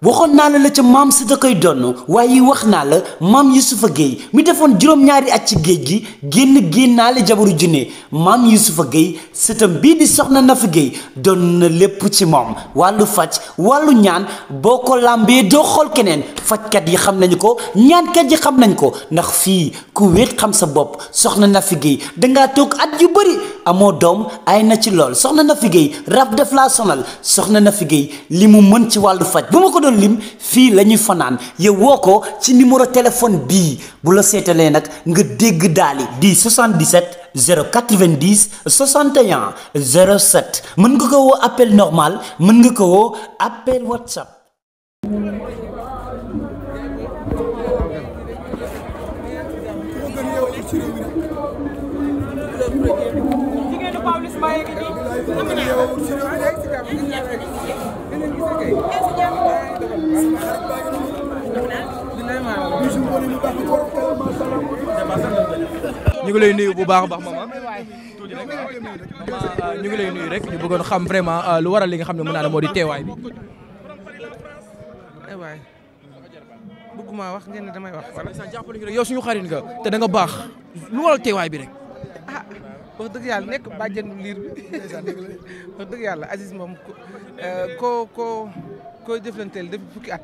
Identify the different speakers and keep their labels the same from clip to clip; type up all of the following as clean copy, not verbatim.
Speaker 1: waxoon naa la ca maam si da koy donn waaye wax naa la maam Youssoufa Gueye mi defoon juróom-ñaari at ci géej gi génnaale jabaru junne maam Youssoufa Gueye sëtam bii di soxna Nafi Gueye doon na lépp ci moom wàllu faj wàllu ñaan boo ko làmbee doo xool keneen fajkat yi xam nañu ko ñaankat yi xam nañ ko ndax fii ku wéet xam sa bopp soxna Nafi Gueye dangaa toog at yu bëri amoo doom ay na ci lool soxna Nafi Gueye rab def laa sonal soxna Nafi Gueye li mu mën ci wàllu faj bu ma ko doon lim fii la ñuy fanaan yow woo ko ci numéro téléphone bii bu la seetalee nag nga dégg daali di 77 090 61 07 mën nga ko woo appel normal mën nga ko woo appel WhatsApp.
Speaker 2: ñu ngi lay nuyu bu baax a baax maman ñu ngi lay nuyu rek ñu bëggoon xam vraiment lu waral li nga xam ne mën naa ne moo di teewaay bi.
Speaker 3: waay bëgguma wax ngeen ne damay wax.
Speaker 2: wala sax jàppale ñu rek yow suñu xarit nga te da nga baax lu waral teewaay bi rek.
Speaker 3: ah wax dëgg yàlla nekk bàjjenu liir bi wax dëgg yàlla Aziz moom koo jëflanteel depuis fukki at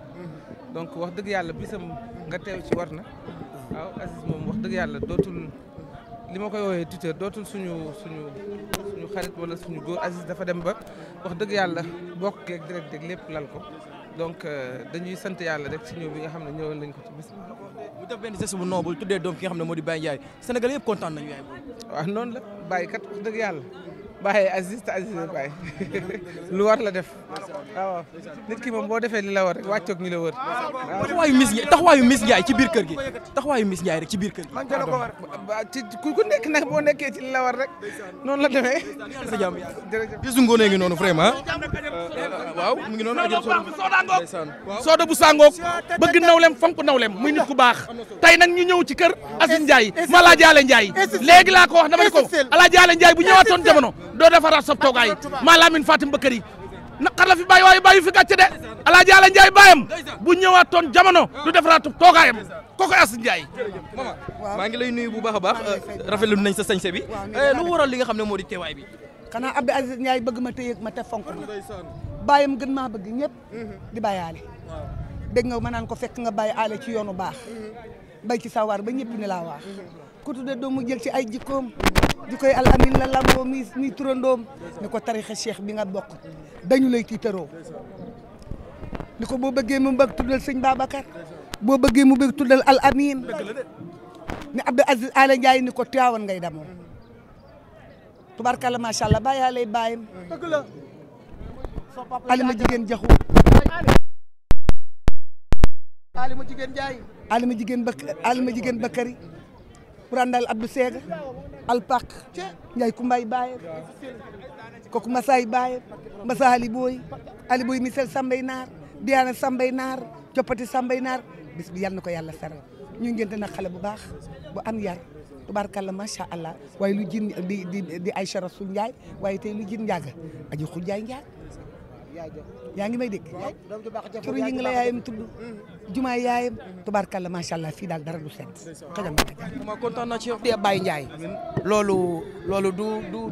Speaker 3: donc wax dëgg yàlla bisam nga teew ci war na waaw Aziz moom wax dëgg yàlla dootul li ma koy woowee tuteur dootul suñu xarit wala suñu góor Aziz dafa dem ba wax dëgg yàlla bokk geeg direct deg lépp lal ko donc dañuy sant yàlla rek ci ñëw bi nga xam ne ñëwoon nañ ko ci bis bi.
Speaker 2: mu def benn geste bu noble tuddee doom ki nga xam ne moo di Baye Ndiaye Sénégal yëpp kontaan nañu yaay boobu.
Speaker 3: waaw noonu la Baye kat wax dëgg yàlla Baye Aziz te Aziz Baye lu war la def waaw nit ki moom boo defee li la war rek wàccoog ñu la wër.
Speaker 2: taxawaayu Miss Ndiaye ci biir kër gi taxawaayu Miss Ndiaye rek ci biir kër gi.
Speaker 3: ci ku nekk nag boo nekkee ci li la war rek noonu la demee.
Speaker 2: sa jàmm jërëjëf bisu ngoonee ngi noonu vraiment. waaw mu ngi noonu
Speaker 4: sooda bu sangoog bëgg nawlem fonk nawlem muy nit ku baax tey nag ñu ñëw ci kër Aziz Ndiaye ma Alaaji Ale Ndiaye léegi laa ko wax dama ne ko Alaaji Ale Ndiaye bu ñëwaatoon jamono doo defaraat sa toogaay maa Lamine Fatim Bakary naqar la fi bàyyi waaye bàyyi fi gàcce de Alaaji Ale Ndiaye bàyyam bu ñëwaatoon jamono du defaraat toogaayam kooku Aziz Ndiaye.
Speaker 2: maa ngi lay nuyu bu baax a baax rafetlu nañ sa sañse bi lu waral li nga xam ne moo di teewaay bi.
Speaker 5: xanaa Abdou Aziz Ndiaye bëgg ma téye ma te fonk ma bàyyam gën maa bëgg ñëpp di bàyyi aale dégg nga ma naan ko fekk nga bàyyi aale ci yoonu baax bay ci sawar ba ñëpp ni laa waax ku tudde doomu jël ci ay jikkoom jikkoy al amin la lamboo mi turandoom ni ko tarixa cheikh bi nga bokk dañu lay tiitaroo ni ko boo bëggee mu bëgg tuddal sëñ Babacar boo bëggee mu bëgg tuddal al amin ni Abdou Aziz Aale Ndiaye ni ko Tiwaawan ngay damoo tubarkalla macha allah bàyyi lay bàyyam dëgg la alima jigéen jaxu alima jigéen jaay alima jigéen Bakary Brandal Abdou Sega alpak Ndiaye kumbay bàyyam kooku Masaay bàyyam Masa Ali Boy misel Sambay Naar Diana Sambay Naar coppati Sambay Naar bis bi yal na ko yàlla saral ñu ngente nag xale bu baax bu am yar tubaarkalla macha allah waaye lu jin di Aïcha Rasoul Ndiaye waaye tey lu jin njàgg aji xul Ndiaye njàgg yaa ngi may dégg curu yi ngi la yaayam tudd jumaa yaayam tubaarkalla macha allah fii daal dara du set xajam
Speaker 2: ma kontaan naa ci yow.
Speaker 5: de Baye Ndiaye loolu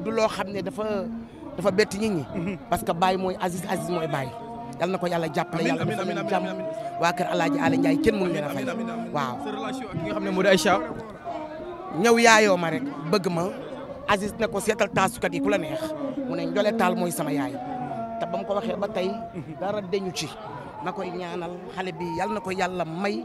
Speaker 5: du loo xam ne dafa bett nit ñi parce que Baye mooy Aziz mooy Baye yal na ko yàlla jàppale yàlla dafa leen jàmm waa kër Alaaji Ale Ndiaye kenn mënu leen a fay waaw
Speaker 2: sa relation ak ki nga xam ne moo di Aïcha
Speaker 5: ñëw yaayoo ma rek bëgg ma Aziz ne ko seetal taasukat yi ku la neex mu ne Njole Taal mooy sama yaay te ba mu ko waxee ba tey dara deñu ci na koy ñaanal xale bi yal na ko yàlla may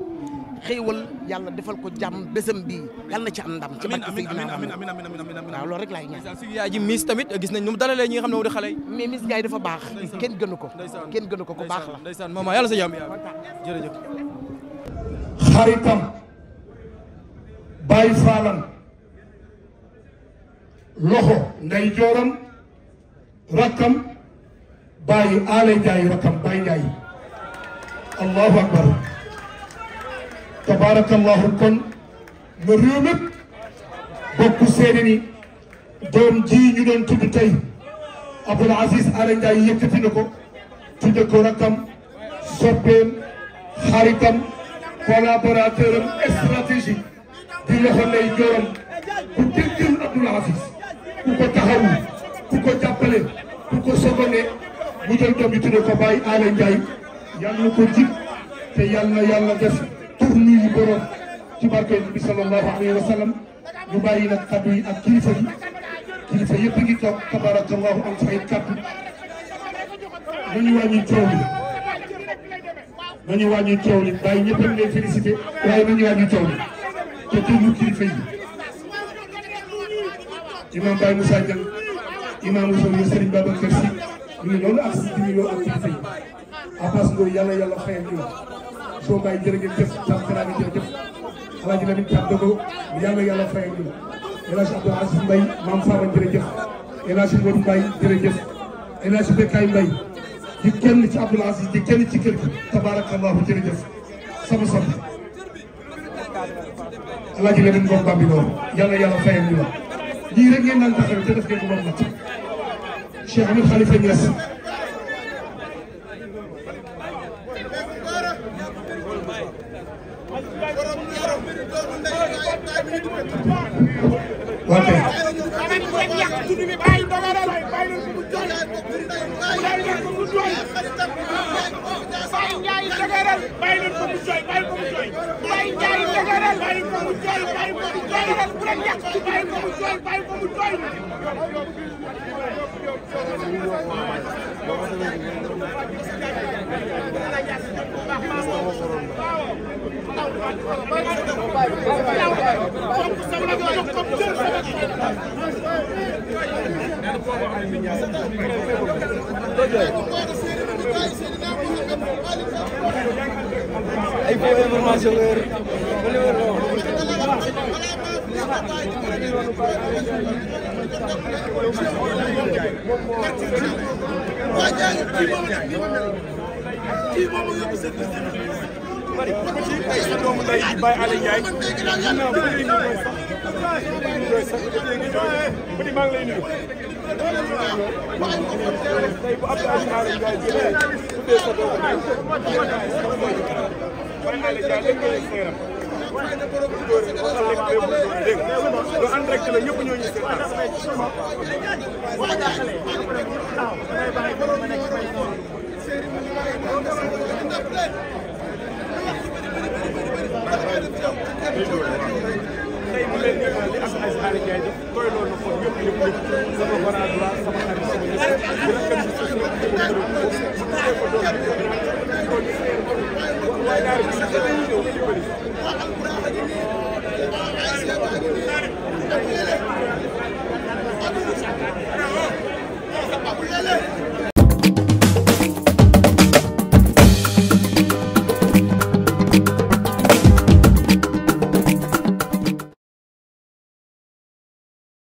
Speaker 5: xéewal yàlla defal ko jàmm bésam bi yal na ci am ndam ci barke Seydina waaw loolu rek laay ñaan
Speaker 2: si yaay ji Miss tamit gis nañ nu mu dalalee ñi nga xam ne moo di xale yi
Speaker 5: mais Miss Ndiaye dafa baax kenn gënu ko ku baax la
Speaker 2: ndeysaan maman yàlla sa jàmm yaa jërëjëf
Speaker 6: xaritam Baye Fallam loxo nday jooram rakkam Baye Ale Ndiaye rakkam Baye Ndiaye allahu akbar tabarakallahu kon nga réew mépp bokku seede ni doom ji ñu doon tudd tey Abdoul Aziz Ale Ndiaye yëkkati na ko tudde ko rakkam soppeem xaritam collaborateur am stratégique di loxo lay joram ku déggal Abdoul Aziz ku ko taxawu ku ko jàppale ku ko sogone mu jël doom bi tudde ko Baye Alé Ndiaye yàlla ko jig te yàlla def tournu yi borom ci barke bi sallallahu alayhi wa sallam ñu bàyyi nag kaddu yi ak kilifa yëpp ngi toog tabarakallahu am fay kaddu nañu wàññi coow li bàyyi ñëpp a ngi lay félicité waaye nañu wàññi coow li te déglu kilifa yi imam Baye Moussa Niang imam Moussa Serigne Babacar Sy ñu ngi loolu ak si dimiloo ak kilifa yi Abbas Ndoye yàlla fayal ñu soo bàyyi jërë ngeen jëf tam karaami jërëjëf Alaaji Lamine Thiam Dogo yàlla fayal ñu El Hadj Abdou Aziz Mbaye Mame Fama jërëjëf El Hadj Modou Mbaye jërëjëf El Hadj Bekay Mbaye di kenn ci Abdoul Aziz di kenn ci kër gi tabarakallahu jërëjëf sama soppe Alaaji Lamine Ngom Bambilor yàlla fayal ñu la lii rek ngeen naan taxaw te def ngeen ko moom nag Cheikh Ahmed Khalifa Niass
Speaker 2: ay faux information Baye Alé Ndiaye maa ngi lay nuyu tey bu Abdou Aziz Alé Ndiaye jëlee tuddee sa doom Baye Alé Ndiaye lépp nga leen seeram lu ànd rek la ñëpp ñoo ñu tey mu leen li Abdou Aziz Alé Ndiaye def koy loolu na xool ñëpp sama bras droit sama xarit sama ñëpp